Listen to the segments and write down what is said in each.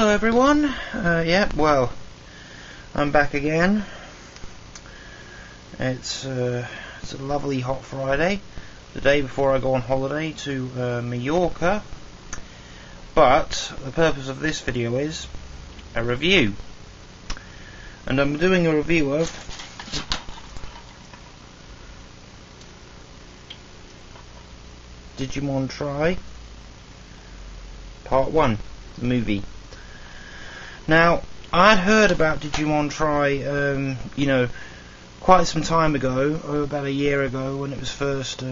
Hello everyone, well, I'm back again. It's a lovely hot Friday, the day before I go on holiday to Mallorca, but the purpose of this video is a review, and I'm doing a review of Digimon Tri Part 1, the movie. Now, I'd heard about Digimon Tri, quite some time ago, about a year ago, when it was first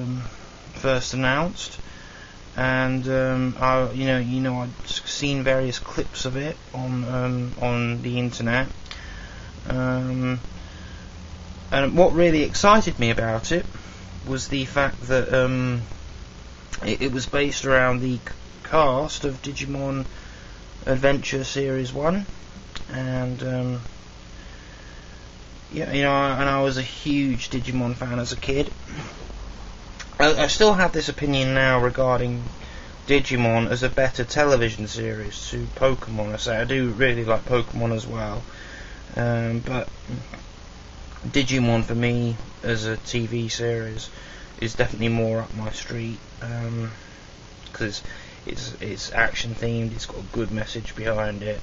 announced, and I'd seen various clips of it on the internet, and what really excited me about it was the fact that it was based around the cast of Digimon Adventure Series 1, and and I was a huge Digimon fan as a kid. I still have this opinion now regarding Digimon as a better television series to Pokemon. I say I do really like Pokemon as well, but Digimon for me as a TV series is definitely more up my street, because it's action themed, it's got a good message behind it,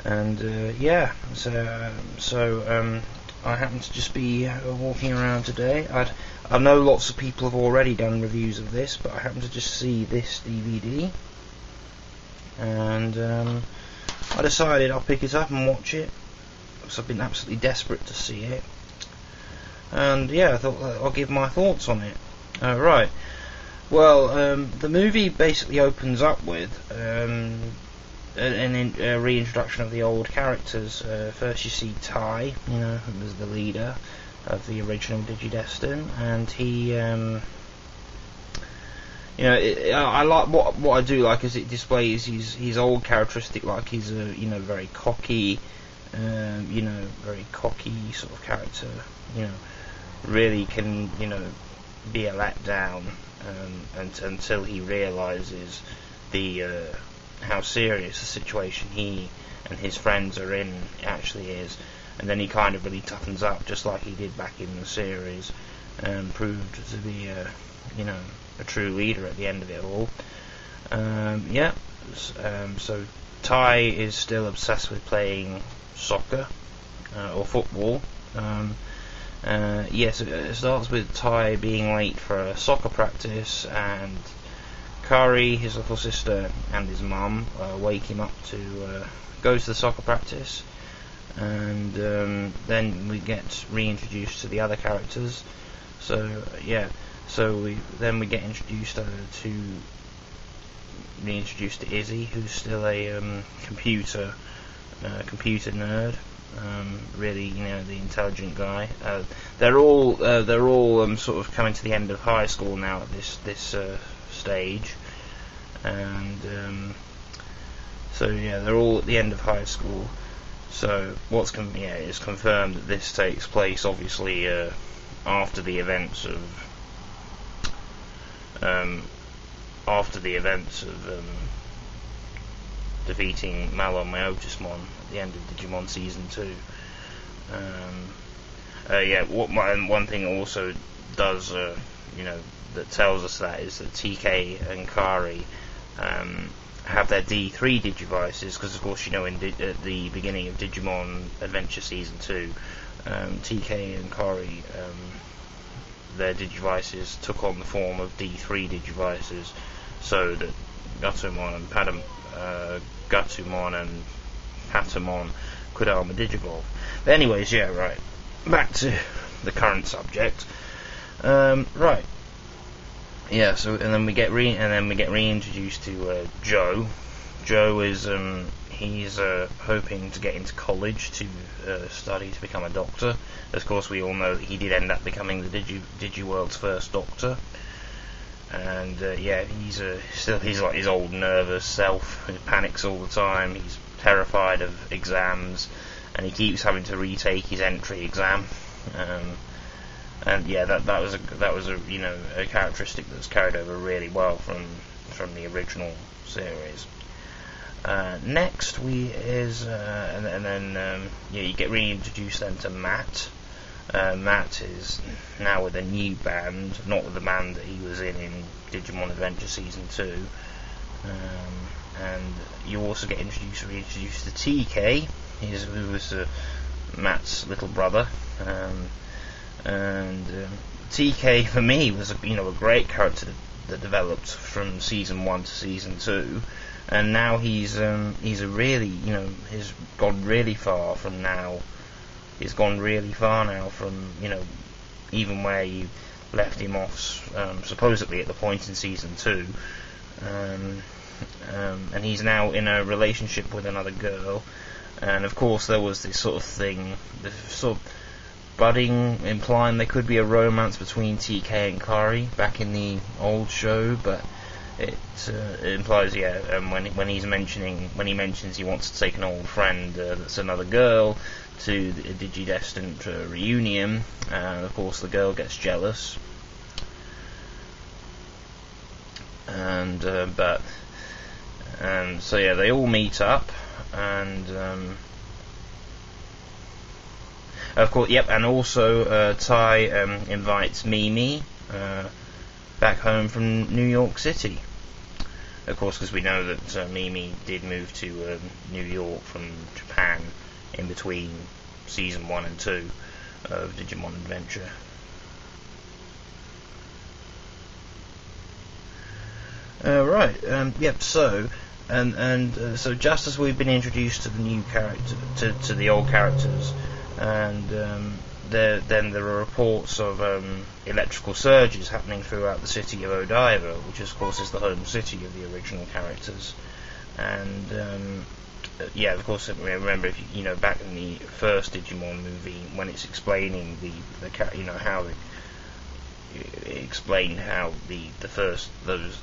and so I happen to just be walking around today. I know lots of people have already done reviews of this, but I happen to just see this DVD, and I decided I'll pick it up and watch it, because I've been absolutely desperate to see it, and I thought I'll give my thoughts on it. Right. Well, the movie basically opens up with a reintroduction of the old characters. First you see Tai, who was the leader of the original Digidestin, and he, I like what I do like is it displays his old characteristic, like he's a very cocky, very cocky sort of character, really can be a letdown. Until he realises how serious the situation he and his friends are in actually is, and then he kind of really toughens up, just like he did back in the series, and proved to be a true leader at the end of it all. So Tai is still obsessed with playing soccer or football. Yes, it starts with Tai being late for a soccer practice, and Kari, his little sister, and his mum wake him up to go to the soccer practice, and then we get reintroduced to the other characters. So we get introduced to Izzy, who's still a computer nerd. Really, the intelligent guy. They're all sort of coming to the end of high school now at this stage, and they're all at the end of high school. So it's confirmed that this takes place obviously after the events of defeating Malon-Myotismon at the end of Digimon Season 2. One thing also does, that tells us that is that TK and Kari have their D3 Digivices, because of course, at the beginning of Digimon Adventure Season 2, TK and Kari, their Digivices took on the form of D3 Digivices, so that Gatomon and Patamon could arm a Digivolve. But anyways, right. Back to the current subject. Right. Yeah. So and then we get reintroduced to Joe. Joe is he's hoping to get into college to study to become a doctor. Of course, we all know that he did end up becoming the Digiworld's first doctor. And he's like his old nervous self. He panics all the time. He's terrified of exams, and he keeps having to retake his entry exam. That was a characteristic that's carried over really well from the original series. Next and then you get reintroduced then to Matt. Matt is now with a new band, not with the band that he was in Digimon Adventure Season 2. And you also get reintroduced to TK, who was Matt's little brother. TK for me was a great character that developed from Season 1 to Season 2. And now he's gone really far from now. He's gone really far now from even where you left him off, supposedly at the point in Season 2. And he's now in a relationship with another girl. And of course there was this sort of thing, this sort of budding, implying there could be a romance between TK and Kari back in the old show, but it implies, when he mentions he wants to take an old friend that's another girl to the Digidestined reunion, of course the girl gets jealous, and so they all meet up, and of course, and also Tai invites Mimi back home from New York City. Of course, because we know that Mimi did move to New York from Japan in between Season 1 and 2 of Digimon Adventure. So just as we've been introduced to the new character, to the old characters, and then there are reports of electrical surges happening throughout the city of Odaiba, which of course is the home city of the original characters. And of course, remember if back in the first Digimon movie when it's explaining how it explained how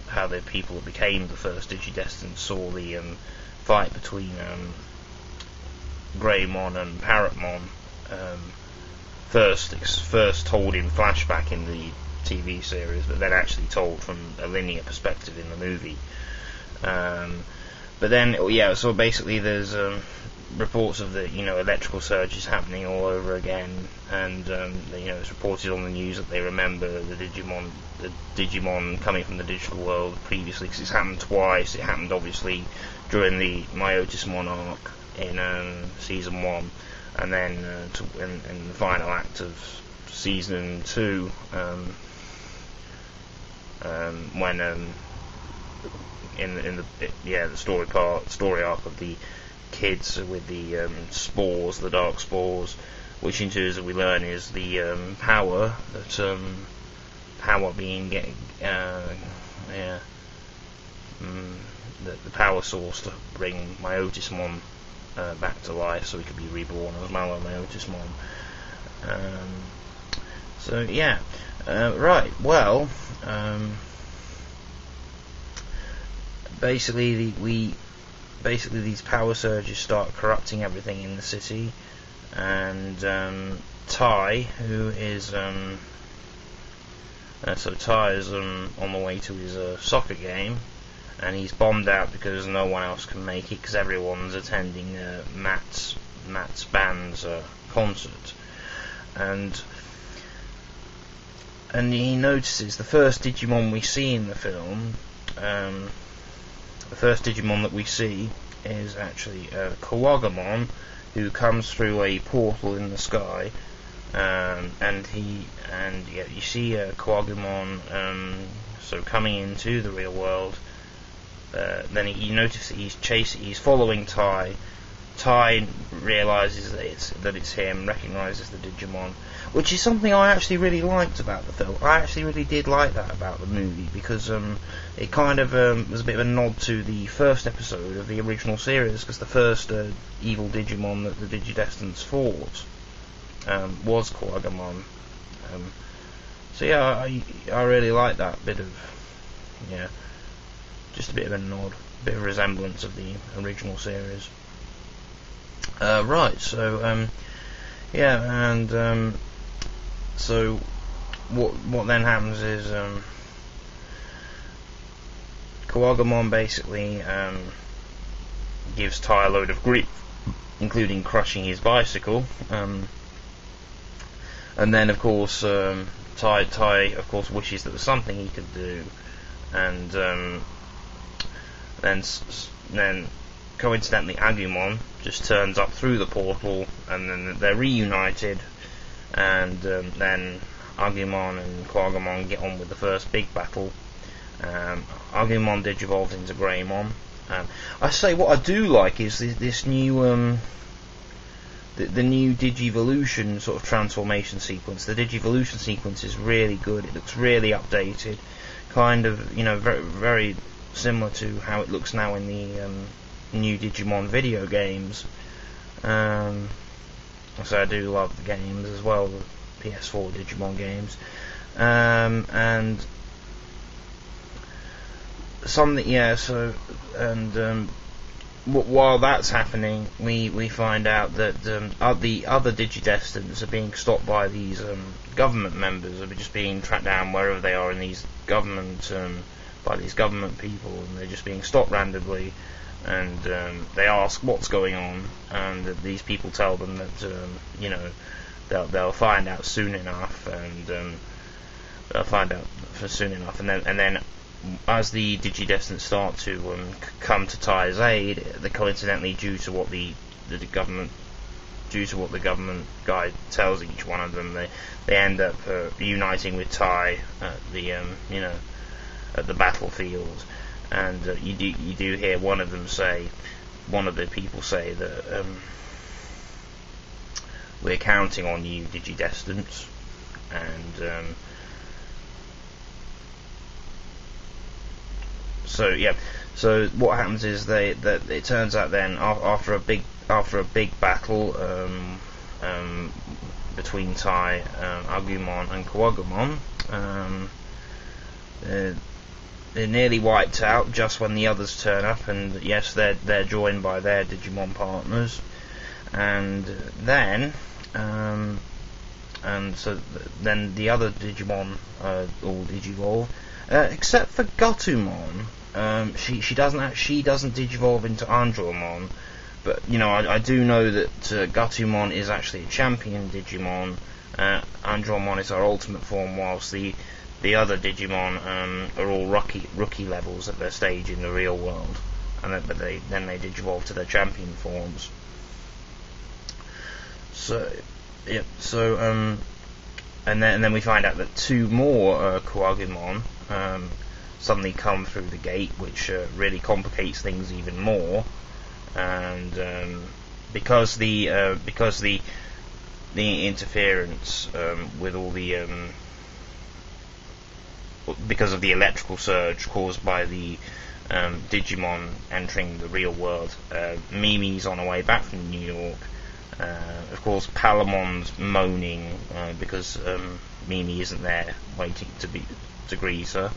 how the people that became the first Digidestined saw the fight between Greymon and Parrotmon, first told in flashback in the TV series, but then actually told from a linear perspective in the movie. But then, so basically there's reports of the electrical surges happening all over again, and it's reported on the news that they remember the Digimon coming from the digital world previously, because it's happened twice. It happened obviously during the Myotismon arc in Season 1, and then in the final act of Season 2, when in the story arc of the kids with the spores, the dark spores, which into, as we learn, is the power that being getting the power source to bring Myotismon back to life, so he could be reborn as Myotismon. Basically these power surges start corrupting everything in the city, and Tai, who is Tai is on the way to his soccer game, and he's bombed out because no one else can make it because everyone's attending Matt's band's concert, and he notices the first Digimon we see in the film. The first Digimon that we see is actually Kawagamon, who comes through a portal in the sky, and you see Kawagamon coming into the real world. Then you notice that he's following Tai. Tai realizes that it's him, recognizes the Digimon, which is something I actually really liked about the film. I actually really did like that about the movie, because it kind of was a bit of a nod to the first episode of the original series, because the first evil Digimon that the Digidestineds fought was Kawagamon. I really like that bit of, just a bit of a nod, a bit of resemblance of the original series. So what then happens is Kawagamon basically gives Tai a load of grief, including crushing his bicycle. And then, of course, Tai of course wishes there was something he could do, and then coincidentally Agumon just turns up through the portal, and then they're reunited, and then Agumon and Quagamon get on with the first big battle. Agumon digivolves into Greymon. I say what I do like is this new the new Digivolution sort of transformation sequence. The Digivolution sequence is really good. It looks really updated, kind of, very, very similar to how it looks now in the new Digimon video games. So I do love the games as well, the PS4 Digimon games, and something, yeah. So while that's happening, we find out that the other Digidestineds are being stopped by these government members, are just being tracked down wherever they are in these government by these government people, and they're just being stopped randomly, and they ask what's going on, and these people tell them that they'll find out soon enough, and they'll find out for soon enough, and then as the Digidestineds start to come to Tai's aid, coincidentally due to what the government guy tells each one of them, they end up uniting with Tai at the at the battlefield, and you do hear one of the people say that we're counting on you, Digidestineds, and so yeah. So what happens is that it turns out then after a big battle between Tai, Agumon, and Quagamon, they're nearly wiped out just when the others turn up, and yes, they're joined by their Digimon partners, and then then the other Digimon all digivolve, except for Gatomon. She doesn't digivolve into Andromon, but I do know that Gatomon is actually a champion Digimon. Andromon is our ultimate form, whilst the other Digimon are all rookie levels at their stage in the real world, and then they digivolve to their champion forms. So yeah, and then we find out that two more Quagumon suddenly come through the gate, which really complicates things even more, and because the interference with all the because of the electrical surge caused by the Digimon entering the real world, Mimi's on her way back from New York. Of course, Palamon's moaning because Mimi isn't there waiting to grease her.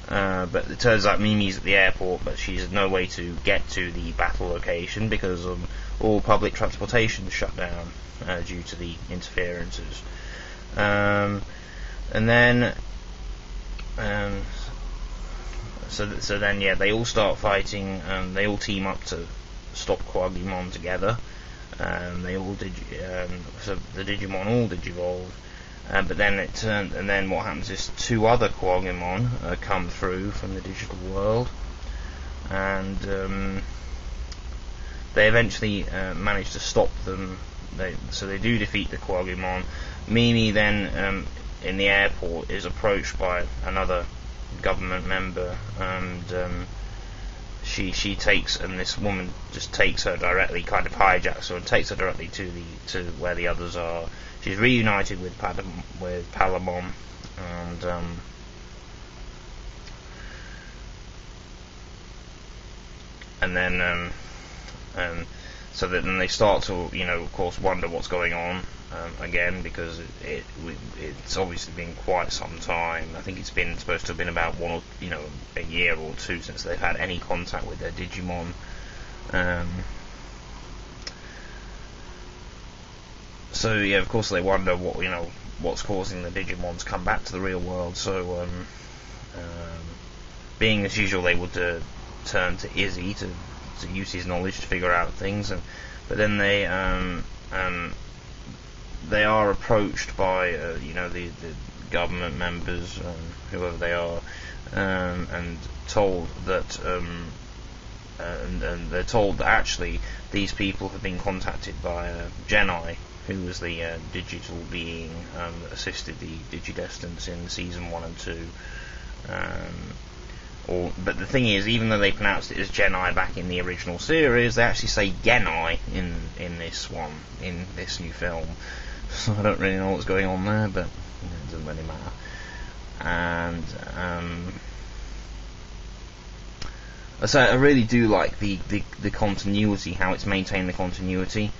But it turns out Mimi's at the airport, but she's no way to get to the battle location because all public transportation is shut down due to the interferences. And then so then yeah, they all start fighting, and they all team up to stop Quagumon together. They all so the Digimon all digivolve. But then and then what happens is two other Quagumon come through from the digital world, and they eventually manage to stop them. So they do defeat the Quagumon. Mimi then in the airport is approached by another government member, and she takes, and this woman just takes her directly, kind of hijacks her and takes her directly to where the others are. She's reunited with Palamon, and then so that then they start to of course wonder what's going on again, because it's obviously been quite some time. I think it's been supposed to have been about a year or two since they've had any contact with their Digimon. So yeah, of course they wonder what's causing the Digimon to come back to the real world. So being as usual, they would turn to Izzy to to use his knowledge to figure out things, but then they are approached by the government members, whoever they are, and told that and they're told that actually these people have been contacted by Genai, who was the digital being that assisted the Digidestineds in season 1 and 2. But the thing is, even though they pronounced it as Genai back in the original series, they actually say Genai in this one, in this new film. So I don't really know what's going on there, but it doesn't really matter. And so I really do like the continuity, how it's maintained the continuity.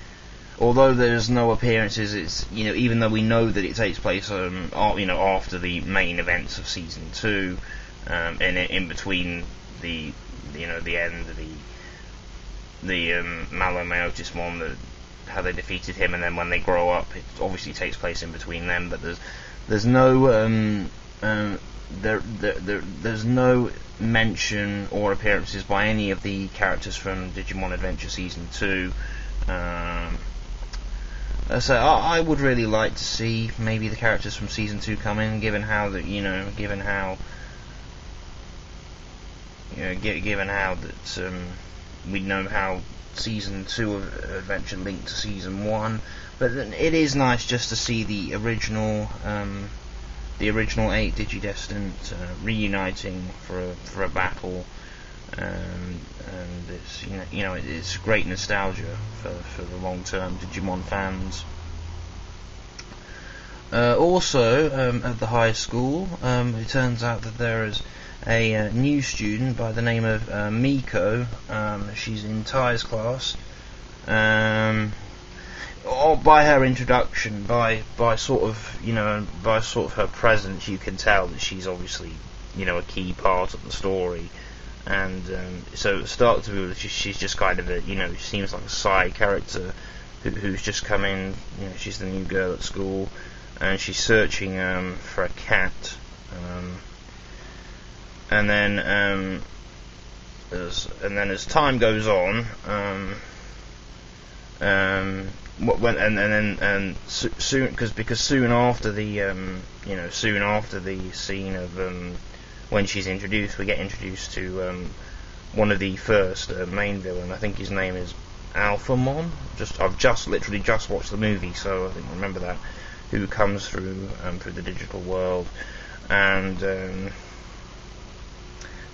Although there's no appearances, it's even though we know that it takes place after the main events of season 2, and in between the end of the Malo-Meotismon, how they defeated him, and then when they grow up, it obviously takes place in between them. But there's no there's no mention or appearances by any of the characters from Digimon Adventure Season 2. So I would really like to see maybe the characters from Season 2 come in, given how that we know how Season 2 of Adventure linked to Season 1. But it is nice just to see the original 8 Digidestined reuniting for a battle, and it's it's great nostalgia for the long-term Digimon fans. Also, at the high school, it turns out that there is a new student by the name of Miko. She's in Ty's class. Or by her introduction, by sort of her presence, you can tell that she's obviously a key part of the story. And so it starts with she's just kind of she seems like a side character who's just come in. She's the new girl at school, and she's searching for a cat. And then as time goes on, because soon after the scene of when she's introduced, we get introduced to one of the first main villain. I think his name is Alphamon. I've literally just watched the movie, so I think I remember that. Who comes through the digital world, and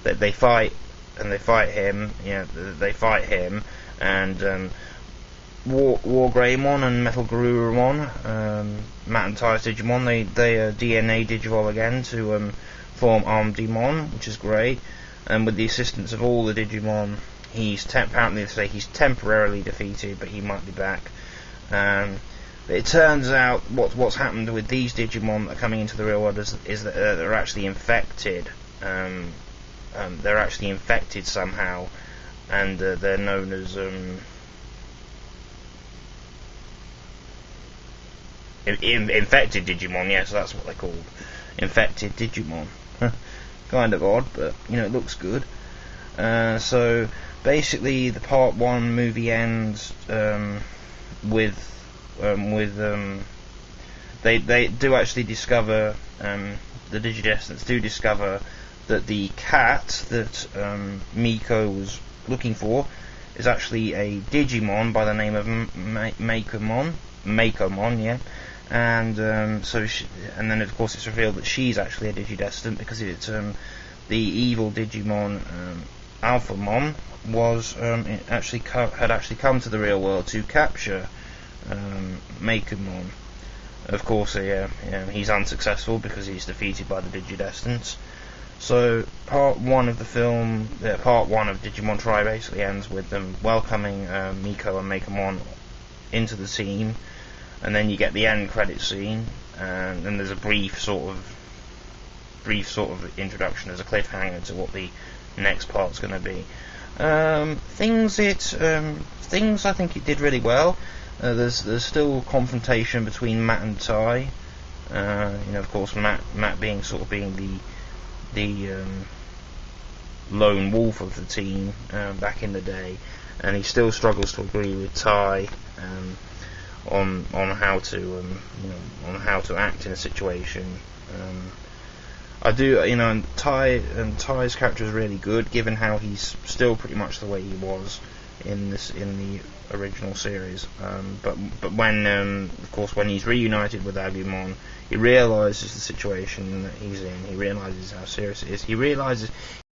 they fight him. They fight him, and War Greymon and Metal Garurumon, Matt and Ty's Digimon, they DNA Digivolve again to form Armdimon, which is great. And with the assistance of all the Digimon, apparently they say he's temporarily defeated, but he might be back. It turns out what's happened with these Digimon that are coming into the real world is that they're actually infected. They're actually infected somehow, and they're known as infected Digimon. Yes, that's what they're called, infected Digimon. Kind of odd, but it looks good. So basically, the Part 1 movie ends with they do actually discover, the Digidestineds do discover that the cat that Miko was looking for is actually a Digimon by the name of Makomon, yeah. And and then of course it's revealed that she's actually a Digidestined, because it's the evil Digimon Alphamon was had actually come to the real world to capture Makomon. Of course, he's unsuccessful because he's defeated by the Digidestineds. So part 1 of the film, part 1 of Digimon Tri basically ends with them welcoming Miko and Makomon into the scene, and then you get the end credit scene, and then there's a brief sort of introduction as a cliffhanger to what the next part's going to be. Things I think it did really well. There's still confrontation between Matt and Tai. Of course Matt being the lone wolf of the team back in the day, and he still struggles to agree with Tai on how to on how to act in a situation. I do, and Ty's character is really good, given how he's still pretty much the way he was in the original series. But when, of course, when he's reunited with Agumon, he realises the situation that he's in. He realises how serious it is. He realises